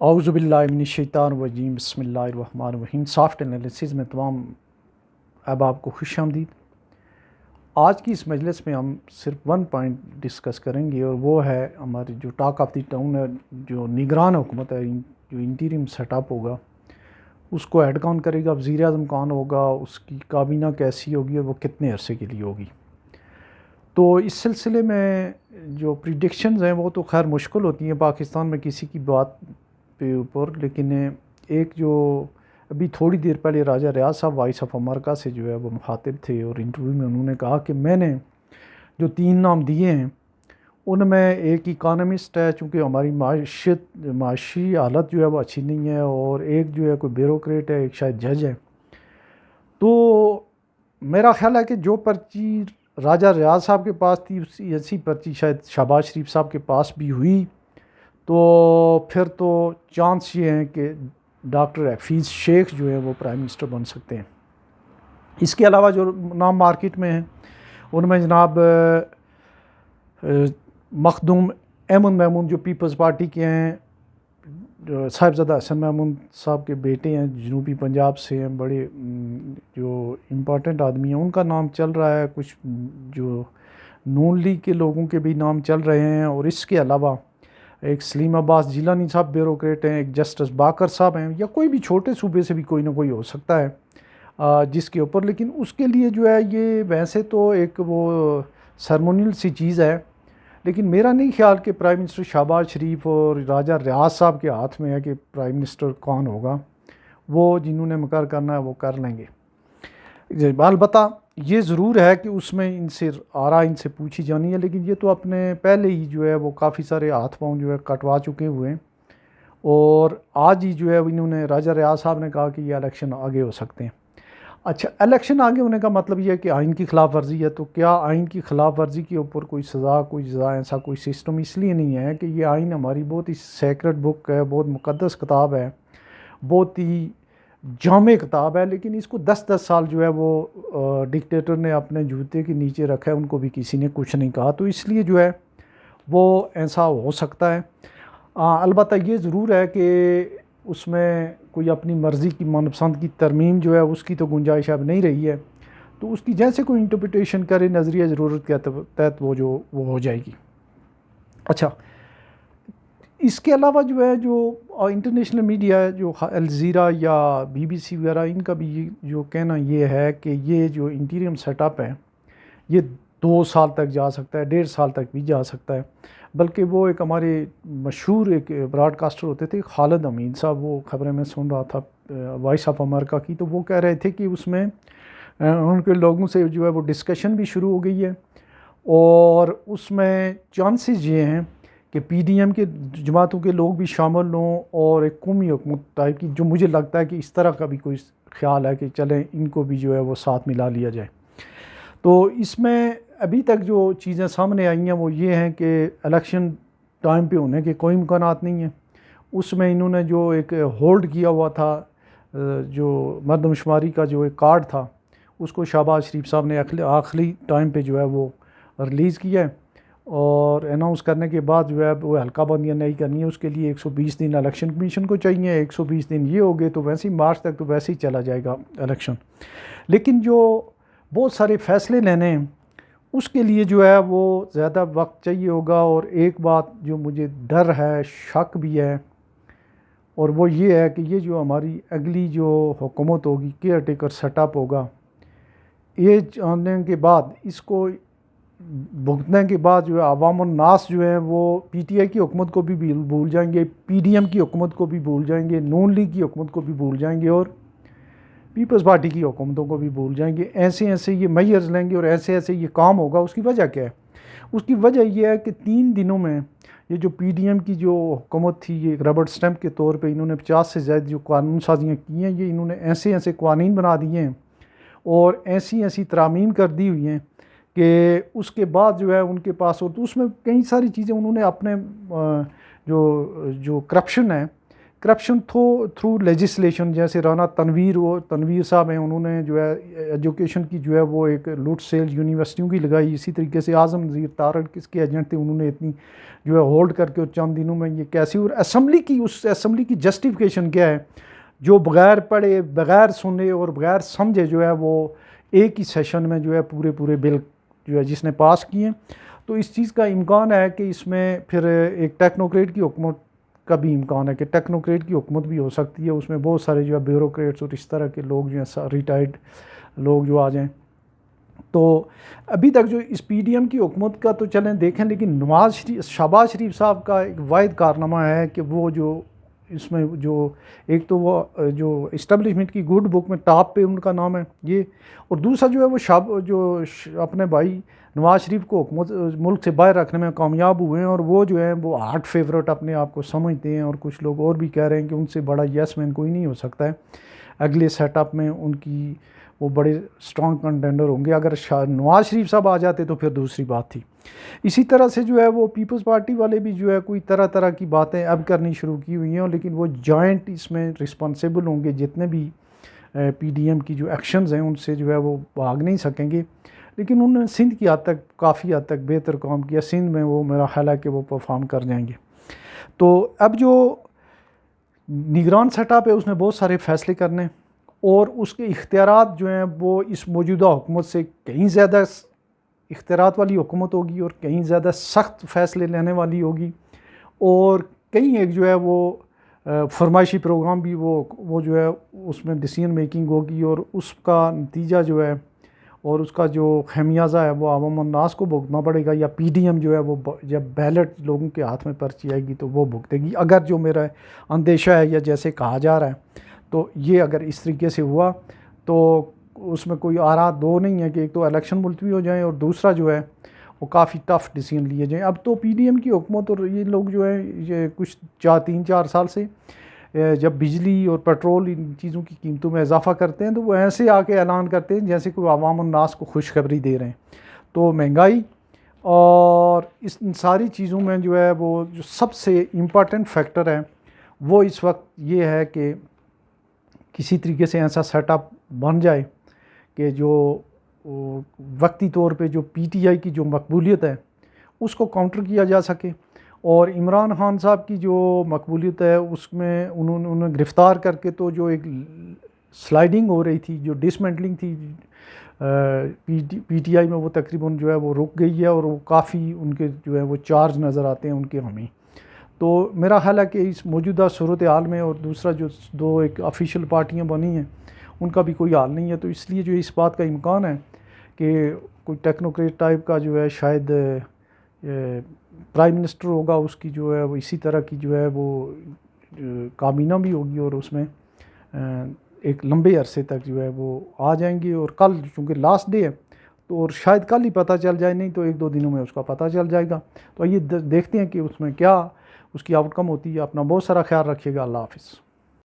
اعوذ باللہ من الشیطان الرجیم، بسم اللہ الرحمن الرحیم۔ سافٹ انالیسز میں تمام احباب کو خوش آمدید۔ آج کی اس مجلس میں ہم صرف ون پوائنٹ ڈسکس کریں گے، اور وہ ہے ہماری جو ٹاک آف دی ٹاؤن ہے، جو نگران حکومت ہے، جو انٹیریم سیٹ اپ ہوگا اس کو ہیڈ کون کرے گا، وزیر اعظم کون ہوگا، اس کی کابینہ کیسی ہوگی اور وہ کتنے عرصے کے لیے ہوگی۔ تو اس سلسلے میں جو پریڈکشنز ہیں وہ تو خیر مشکل ہوتی ہیں پاکستان میں کسی کی بات پہ اوپر، لیکن ایک جو ابھی تھوڑی دیر پہلے راجہ ریاض صاحب وائس آف امریکہ سے جو ہے وہ مخاطب تھے، اور انٹرویو میں انہوں نے کہا کہ میں نے جو 3 نام دیے ہیں ان میں ایک اکانومسٹ ہے، چونکہ ہماری معاشی حالت جو ہے وہ اچھی نہیں ہے، اور ایک جو ہے کوئی بیوروکریٹ ہے، ایک شاید جج ہے۔ تو میرا خیال ہے کہ جو پرچی راجہ ریاض صاحب کے پاس تھی ایسی پرچی شاید شہباز شریف صاحب کے پاس بھی ہوئی، تو پھر تو چانس یہ ہیں کہ ڈاکٹر حفیظ شیخ جو ہے وہ پرائم منسٹر بن سکتے ہیں۔ اس کے علاوہ جو نام مارکیٹ میں ہیں ان میں جناب مخدوم احمد محمود جو پیپلز پارٹی کے ہیں، صاحبزادہ حسن محمود صاحب کے بیٹے ہیں، جنوبی پنجاب سے ہیں، بڑے جو امپورٹنٹ آدمی ہیں، ان کا نام چل رہا ہے، کچھ جو نون لیگ کے لوگوں کے بھی نام چل رہے ہیں، اور اس کے علاوہ ایک سلیم عباس جیلانی صاحب بیوروکریٹ ہیں، ایک جسٹس باقر صاحب ہیں، یا کوئی بھی چھوٹے صوبے سے بھی کوئی نہ کوئی ہو سکتا ہے جس کے اوپر، لیکن اس کے لیے جو ہے یہ ویسے تو ایک وہ سرمونیل سی چیز ہے، لیکن میرا نہیں خیال کہ پرائم منسٹر شہباز شریف اور راجہ ریاض صاحب کے ہاتھ میں ہے کہ پرائم منسٹر کون ہوگا، وہ جنہوں نے مقرر کرنا ہے وہ کر لیں گے۔ البتہ یہ ضرور ہے کہ اس میں ان سے آرا ان سے پوچھی جانی ہے، لیکن یہ تو اپنے پہلے ہی جو ہے وہ کافی سارے ہاتھ پاؤں جو ہے کٹوا چکے ہوئے ہیں، اور آج ہی جو ہے انہوں نے راجہ ریاض صاحب نے کہا کہ یہ الیکشن آگے ہو سکتے ہیں۔ اچھا، الیکشن آگے ہونے کا مطلب یہ ہے کہ آئین کی خلاف ورزی ہے، تو کیا آئین کی خلاف ورزی کے اوپر کوئی سزا، کوئی جزا، ایسا کوئی سسٹم اس لیے نہیں ہے کہ یہ آئین ہماری بہت ہی سیکرڈ بک ہے، بہت مقدس کتاب ہے، بہت ہی جامع کتاب ہے، لیکن اس کو 10 سال جو ہے وہ ڈکٹیٹر نے اپنے جوتے کے نیچے رکھا ہے، ان کو بھی کسی نے کچھ نہیں کہا، تو اس لیے جو ہے وہ ایسا ہو سکتا ہے۔ البتہ یہ ضرور ہے کہ اس میں کوئی اپنی مرضی کی من پسند کی ترمیم جو ہے اس کی تو گنجائش اب نہیں رہی ہے، تو اس کی جیسے کوئی انٹرپریٹیشن کرے نظریہ ضرورت کے تحت وہ ہو جائے گی۔ اچھا، اس کے علاوہ جو ہے جو انٹرنیشنل میڈیا ہے، جو الجزیرہ یا BBC وغیرہ، ان کا بھی جو کہنا یہ ہے کہ یہ جو انٹیریم سیٹ اپ ہے یہ 2 سال تک جا سکتا ہے، 1.5 سال تک بھی جا سکتا ہے، بلکہ وہ ایک ہمارے مشہور ایک براڈ کاسٹر ہوتے تھے خالد امین صاحب، وہ خبریں میں سن رہا تھا وائس آف امریکہ کی، تو وہ کہہ رہے تھے کہ اس میں ان کے لوگوں سے جو ہے وہ ڈسکشن بھی شروع ہو گئی ہے، اور اس میں چانسز یہ ہیں کہ PDM کے جماعتوں کے لوگ بھی شامل ہوں، اور ایک قومی حکومت ٹائپ کی، جو مجھے لگتا ہے کہ اس طرح کا بھی کوئی خیال ہے کہ چلیں ان کو بھی جو ہے وہ ساتھ ملا لیا جائے۔ تو اس میں ابھی تک جو چیزیں سامنے آئی ہیں وہ یہ ہیں کہ الیکشن ٹائم پہ ہونے کے کوئی امکانات نہیں ہیں۔ اس میں انہوں نے جو ایک ہولڈ کیا ہوا تھا، جو مردم شماری کا جو ایک کارڈ تھا، اس کو شہباز شریف صاحب نے آخری ٹائم پہ جو ہے وہ ریلیز کیا ہے، اور اناؤنس کرنے کے بعد جو ہے وہ حلقہ بندیاں نہیں کرنی ہے، اس کے لیے 120 دن الیکشن کمیشن کو چاہیے، 120 دن یہ ہو گئے تو ویسے ہی مارچ تک تو ویسے ہی چلا جائے گا الیکشن، لیکن جو بہت سارے فیصلے لینے ہیں اس کے لیے جو ہے وہ زیادہ وقت چاہیے ہوگا، اور ایک بات جو مجھے ڈر ہے، شک بھی ہے، اور وہ یہ ہے کہ یہ جو ہماری اگلی جو حکومت ہوگی، کیئر ٹیکر سیٹ اپ ہوگا، یہ جاننے کے بعد، اس کو بھگتنے کے بعد جو ہے عوام الناس جو ہے وہ PTI کی حکومت کو بھی بھول جائیں گے، PDM کی حکومت کو بھی بھول جائیں گے، نون لیگ کی حکومت کو بھی بھول جائیں گے، اور پیپلز پارٹی کی حکومتوں کو بھی بھول جائیں گے۔ ایسے یہ میئرز لیں گے اور ایسے یہ کام ہوگا۔ اس کی وجہ کیا ہے؟ اس کی وجہ یہ ہے کہ 3 دنوں میں یہ جو PDM کی جو حکومت تھی، یہ ایک ربڑ سٹیمپ کے طور پہ انہوں نے 50 سے زائد جو قانون سازیاں کی ہیں، یہ انہوں نے ایسے قوانین بنا دیے ہیں اور ایسی ترامیم کر دی ہوئی ہیں کہ اس کے بعد جو ہے ان کے پاس، اور تو اس میں کئی ساری چیزیں انہوں نے اپنے جو کرپشن ہے کرپشن تھرو لیجسلیشن، جیسے رانا تنویر صاحب ہیں، انہوں نے جو ہے ایجوکیشن کی جو ہے وہ ایک لوٹ سیل یونیورسٹیوں کی لگائی. اسی طریقے سے اعظم نذیر تارڑ کس کے ایجنٹ تھے، انہوں نے اتنی جو ہے ہولڈ کر کے چند دنوں میں یہ کیسی. اور اسمبلی کی جسٹیفیکیشن کیا ہے، جو بغیر پڑھے، بغیر سنے اور بغیر سمجھے جو ہے وہ ایک ہی سیشن میں جو ہے پورے بل جو ہے جس نے پاس کیے. تو اس چیز کا امکان ہے کہ اس میں پھر ایک ٹیکنوکریٹ کی حکومت کا بھی امکان ہے کہ ٹیکنوکریٹ کی حکومت بھی ہو سکتی ہے. اس میں بہت سارے جو ہے بیوروکریٹس اور اس طرح کے لوگ جو ہیں ریٹائرڈ لوگ جو آ جائیں. تو ابھی تک جو اس پی ڈی ایم کی حکومت کا تو چلیں دیکھیں، لیکن شہباز شریف صاحب کا ایک واحد کارنامہ ہے کہ وہ جو اس میں جو ایک تو وہ جو اسٹیبلشمنٹ کی گڈ بک میں ٹاپ پہ ان کا نام ہے یہ، اور دوسرا جو ہے وہ جو اپنے بھائی نواز شریف کو حکومت ملک سے باہر رکھنے میں کامیاب ہوئے ہیں، اور وہ جو ہے وہ ہارٹ فیورٹ اپنے آپ کو سمجھتے ہیں. اور کچھ لوگ اور بھی کہہ رہے ہیں کہ ان سے بڑا یس مین کوئی نہیں ہو سکتا ہے اگلے سیٹ اپ میں، ان کی وہ بڑے اسٹرانگ کنٹینڈر ہوں گے. اگر نواز شریف صاحب آ جاتے تو پھر دوسری بات تھی. اسی طرح سے جو ہے وہ پیپلز پارٹی والے بھی جو ہے کوئی طرح کی باتیں اب کرنی شروع کی ہوئی ہیں، لیکن وہ جوائنٹ اس میں رسپانسیبل ہوں گے. جتنے بھی پی ڈی ایم کی جو ایکشنز ہیں ان سے جو ہے وہ بھاگ نہیں سکیں گے. لیکن انہوں نے سندھ کی حد تک کافی حد تک بہتر کام کیا. سندھ میں وہ میرا خیال ہے کہ وہ پرفارم کر جائیں گے. تو اب جو نگران سیٹ اپ ہے اس نے بہت سارے فیصلے کرنے، اور اس کے اختیارات جو ہیں وہ اس موجودہ حکومت سے کہیں زیادہ اختیارات والی حکومت ہوگی، اور کہیں زیادہ سخت فیصلے لینے والی ہوگی، اور کہیں ایک جو ہے وہ فرمائشی پروگرام بھی وہ جو ہے اس میں ڈیسیژن میکنگ ہوگی، اور اس کا نتیجہ جو ہے اور اس کا جو خمیازہ ہے وہ عوام الناس کو بھگتنا پڑے گا، یا پی ڈی ایم جو ہے وہ جب بیلٹ لوگوں کے ہاتھ میں پرچی آئے گی تو وہ بھگتے گی. اگر جو میرا اندیشہ ہے یا جیسے کہا جا رہا ہے، تو یہ اگر اس طریقے سے ہوا تو اس میں کوئی آرا دو نہیں ہے کہ ایک تو الیکشن ملتوی ہو جائیں، اور دوسرا جو ہے وہ کافی ٹف ڈیسیژن لیے جائیں. اب تو پی ڈی ایم کی حکومت اور یہ لوگ جو ہے یہ کچھ 3-4 سال سے جب بجلی اور پیٹرول ان چیزوں کی قیمتوں میں اضافہ کرتے ہیں تو وہ ایسے آ کے اعلان کرتے ہیں جیسے کوئی عوام الناس کو خوشخبری دے رہے ہیں. تو مہنگائی اور ان ساری چیزوں میں جو ہے وہ جو سب سے امپورٹنٹ فیکٹر ہے وہ اس وقت یہ ہے کہ کسی طریقے سے ایسا سیٹ اپ بن جائے کہ جو وقتی طور پہ جو پی ٹی آئی کی جو مقبولیت ہے اس کو کاؤنٹر کیا جا سکے. اور عمران خان صاحب کی جو مقبولیت ہے اس میں انہوں نے گرفتار کر کے تو جو ایک سلائیڈنگ ہو رہی تھی، جو ڈسمنٹلنگ تھی پی ٹی آئی میں، وہ تقریباً جو ہے وہ رک گئی ہے، اور وہ کافی ان کے جو ہے وہ چارج نظر آتے ہیں ان کے ہمیں. تو میرا خیال ہے کہ اس موجودہ صورتحال میں، اور دوسرا جو دو ایک آفیشیل پارٹیاں بنی ہیں ان کا بھی کوئی حال نہیں ہے. تو اس لیے جو اس بات کا امکان ہے کہ کوئی ٹیکنوکریٹ ٹائپ کا جو ہے شاید پرائم منسٹر ہوگا، اس کی جو ہے وہ اسی طرح کی جو ہے وہ کابینہ بھی ہوگی، اور اس میں ایک لمبے عرصے تک جو ہے وہ آ جائیں گے. اور کل چونکہ لاسٹ ڈے ہے تو اور شاید کل ہی پتہ چل جائے، نہیں تو 1-2 دنوں میں اس کا پتہ چل جائے گا. تو یہ دیکھتے ہیں کہ اس میں کیا اس کی آؤٹ کم ہوتی ہے. اپنا بہت سارا خیال رکھیے گا. اللہ حافظ.